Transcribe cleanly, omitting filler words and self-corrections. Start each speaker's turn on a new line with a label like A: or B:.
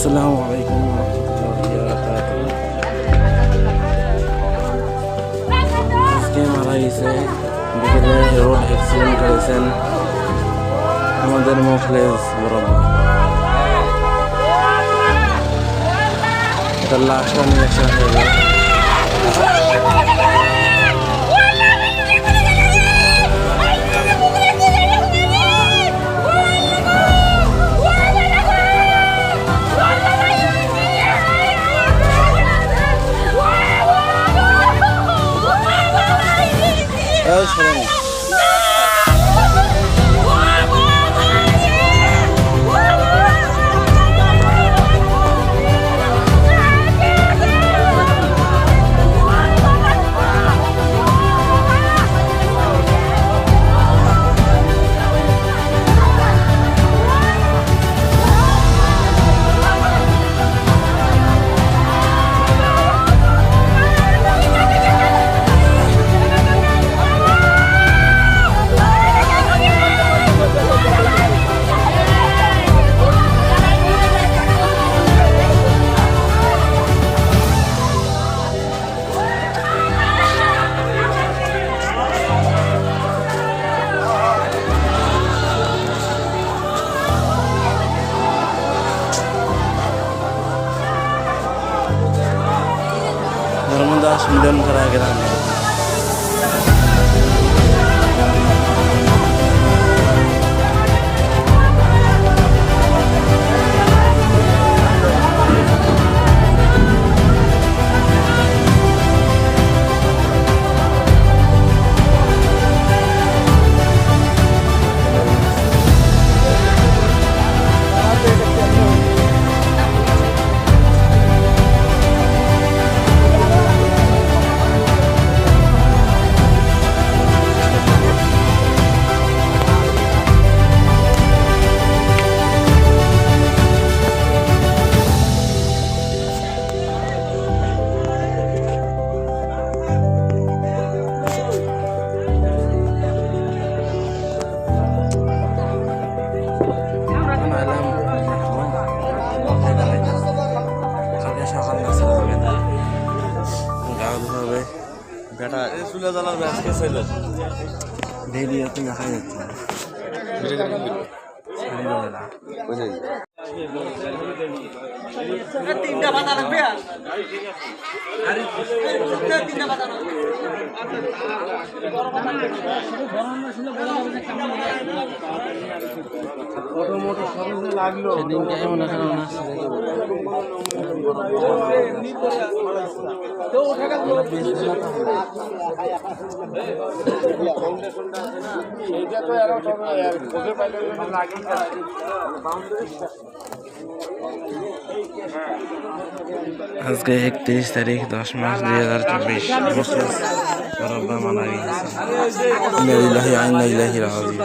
A: আসসালামু আলাইকুম ওয়া রাহমাতুল্লাহি ওয়া বারাকাতুহু। আজকে মারা গেছে বিকেলে রোড অ্যাক্সিডেন্ট করেছেন আমাদের মুখলেস বরাবর। তার লাশটা নিয়ে আসা হবে। धर्मदास मिलन करा ग्राम
B: বেটা এই চুলা জ্বালার ব্যাস কে ছিল
A: ডেইলি এত দেখা যাচ্ছে
C: তিনটা পাতা লাগবে তিনটা পাতা
A: লাগলো সেদিনকে এমন এখন আজকে 31 তারিখ 10 মাস 2024 মুখলেস বরাবর মারা গেছে। ইন্না লিল্লাহি ওয়া ইন্না ইলাইহি রাজিউন।